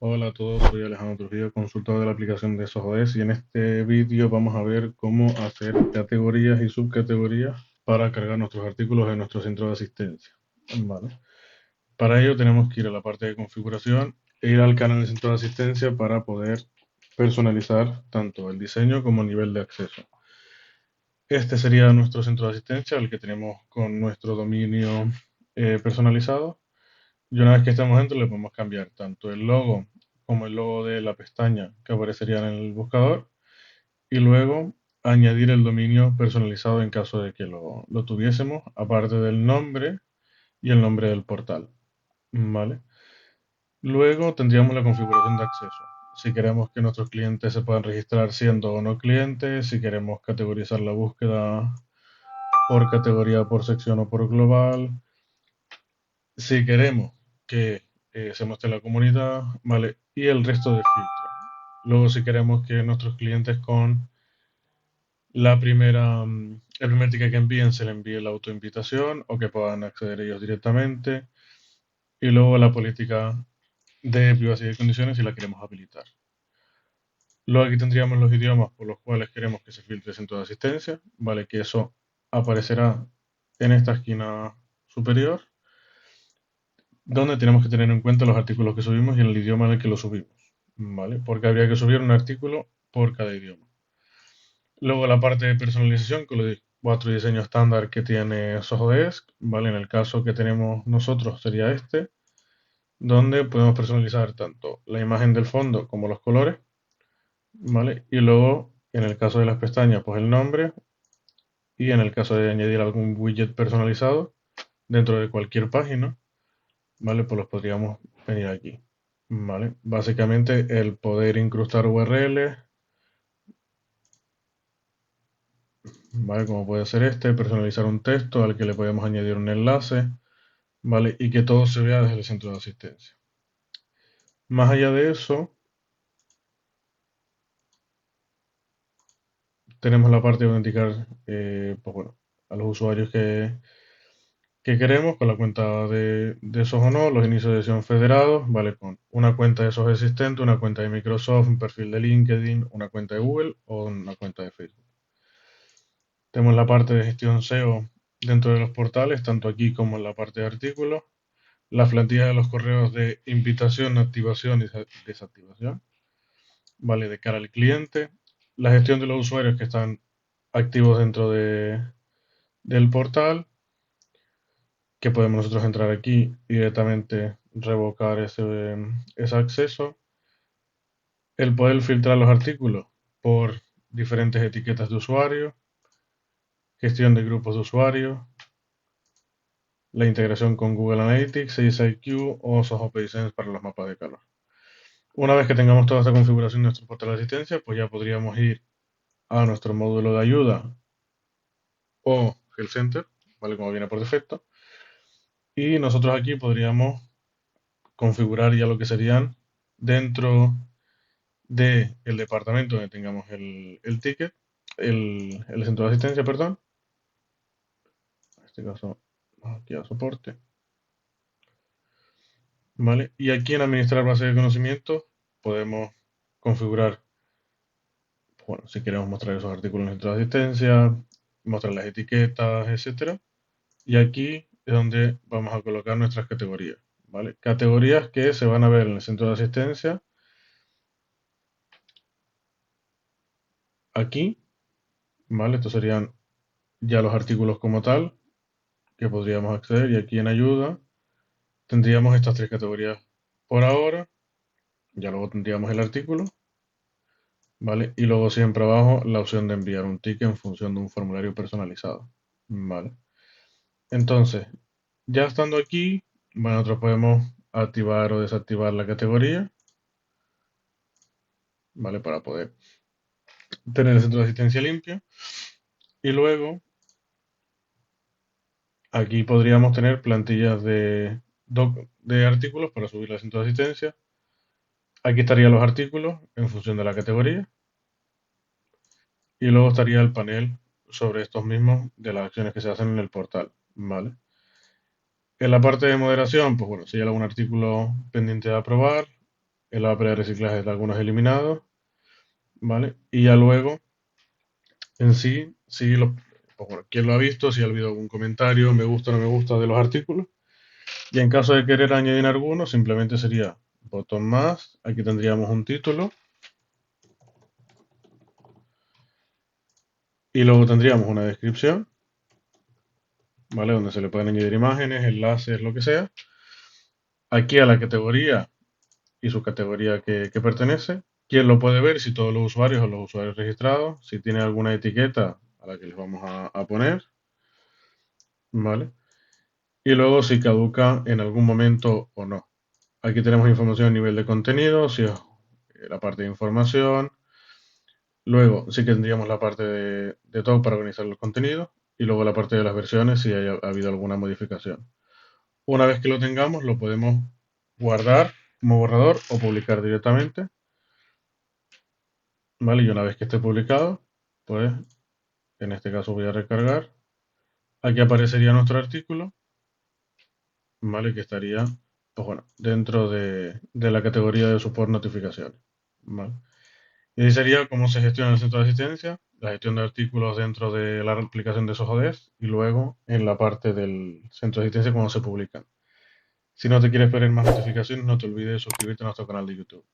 Hola a todos, soy Alejandro Trujillo, consultor de la aplicación de SOHODES y en este vídeo vamos a ver cómo hacer categorías y subcategorías para cargar nuestros artículos en nuestro centro de asistencia. Vale. Para ello tenemos que ir a la parte de configuración e ir al canal de centro de asistencia para poder personalizar tanto el diseño como el nivel de acceso. Este sería nuestro centro de asistencia, el que tenemos con nuestro dominio personalizado. Y una vez que estamos dentro, le podemos cambiar tanto el logo como el logo de la pestaña que aparecería en el buscador y luego añadir el dominio personalizado en caso de que lo tuviésemos, aparte del nombre y el nombre del portal. ¿Vale? Luego tendríamos la configuración de acceso. Si queremos que nuestros clientes se puedan registrar siendo o no clientes, si queremos categorizar la búsqueda por categoría, por sección o por global, si queremos que se muestre la comunidad, ¿vale? Y el resto de filtros. Luego, si queremos que nuestros clientes con el primer ticket que envíen se le envíe la autoinvitación o que puedan acceder ellos directamente. Y luego la política de privacidad y condiciones si la queremos habilitar. Luego aquí tendríamos los idiomas por los cuales queremos que se filtre centro de asistencia, ¿vale? Que eso aparecerá en esta esquina superior donde tenemos que tener en cuenta los artículos que subimos y en el idioma en el que lo subimos, ¿vale? Porque habría que subir un artículo por cada idioma. Luego la parte de personalización con los cuatro diseños estándar que tiene Sohodesk, ¿vale? En el caso que tenemos nosotros sería este, donde podemos personalizar tanto la imagen del fondo como los colores, ¿vale? Y luego, en el caso de las pestañas, pues el nombre y en el caso de añadir algún widget personalizado dentro de cualquier página, ¿vale? Pues los podríamos venir aquí, ¿vale? Básicamente el poder incrustar URLs, ¿vale? Como puede ser este, personalizar un texto al que le podemos añadir un enlace, ¿vale? Y que todo se vea desde el centro de asistencia. Más allá de eso, tenemos la parte de autenticar, pues bueno, a los usuarios que queremos con la cuenta de esos o no, los inicios de sesión federados, ¿vale? Con una cuenta de esos existentes, una cuenta de Microsoft, un perfil de LinkedIn, una cuenta de Google o una cuenta de Facebook. Tenemos la parte de gestión SEO dentro de los portales, tanto aquí como en la parte de artículos, la plantilla de los correos de invitación, activación y desactivación, ¿vale? De cara al cliente, la gestión de los usuarios que están activos dentro del portal, que podemos nosotros entrar aquí y directamente revocar ese acceso, el poder filtrar los artículos por diferentes etiquetas de usuario, gestión de grupos de usuarios, la integración con Google Analytics, 6IQ o Zoho PageSense para los mapas de calor. Una vez que tengamos toda esta configuración de nuestro portal de asistencia, pues ya podríamos ir a nuestro módulo de ayuda o Help Center, ¿vale? Como viene por defecto. Y nosotros aquí podríamos configurar ya lo que serían dentro del departamento donde tengamos el ticket, el centro de asistencia, perdón. En este caso, aquí a soporte. ¿Vale? Y aquí en administrar base de conocimientos podemos configurar, bueno, si queremos mostrar esos artículos en el centro de asistencia, mostrar las etiquetas, etcétera. Y aquí es donde vamos a colocar nuestras categorías, ¿vale? Categorías que se van a ver en el centro de asistencia, aquí, ¿vale? Estos serían ya los artículos como tal, que podríamos acceder. Y aquí en ayuda tendríamos estas tres categorías por ahora. Ya luego tendríamos el artículo, ¿vale? Y luego siempre abajo la opción de enviar un ticket en función de un formulario personalizado, ¿vale? Entonces, ya estando aquí, bueno, nosotros podemos activar o desactivar la categoría, ¿vale? Para poder tener el centro de asistencia limpio. Y luego, aquí podríamos tener plantillas de artículos para subir al centro de asistencia. Aquí estarían los artículos en función de la categoría. Y luego estaría el panel sobre estos mismos de las acciones que se hacen en el portal, ¿vale? En la parte de moderación, pues bueno, si hay algún artículo pendiente de aprobar, el API de reciclaje de algunos eliminados, ¿vale? Y ya luego, en sí, pues bueno, quién lo ha visto, si ha habido algún comentario, me gusta o no me gusta de los artículos. Y en caso de querer añadir alguno, simplemente sería botón más, aquí tendríamos un título y luego tendríamos una descripción, ¿vale? Donde se le pueden añadir imágenes, enlaces, lo que sea. Aquí a la categoría y su categoría que pertenece, quién lo puede ver, si todos los usuarios o los usuarios registrados, si tiene alguna etiqueta a la que les vamos a poner, ¿vale? Y luego si caduca en algún momento o no. Aquí tenemos información a nivel de contenido, si es la parte de información. Luego sí que tendríamos la parte de todo para organizar los contenidos y luego la parte de las versiones si ha habido alguna modificación. Una vez que lo tengamos, lo podemos guardar como borrador o publicar directamente, ¿vale? Y una vez que esté publicado, pues en este caso voy a recargar. Aquí aparecería nuestro artículo, ¿vale? Que estaría, pues bueno, dentro de la categoría de support notificaciones, ¿vale? Y ahí sería cómo se gestiona el centro de asistencia, la gestión de artículos dentro de la aplicación de SojoDev y luego en la parte del centro de asistencia cuando se publican. Si no te quieres ver más notificaciones, no te olvides de suscribirte a nuestro canal de YouTube.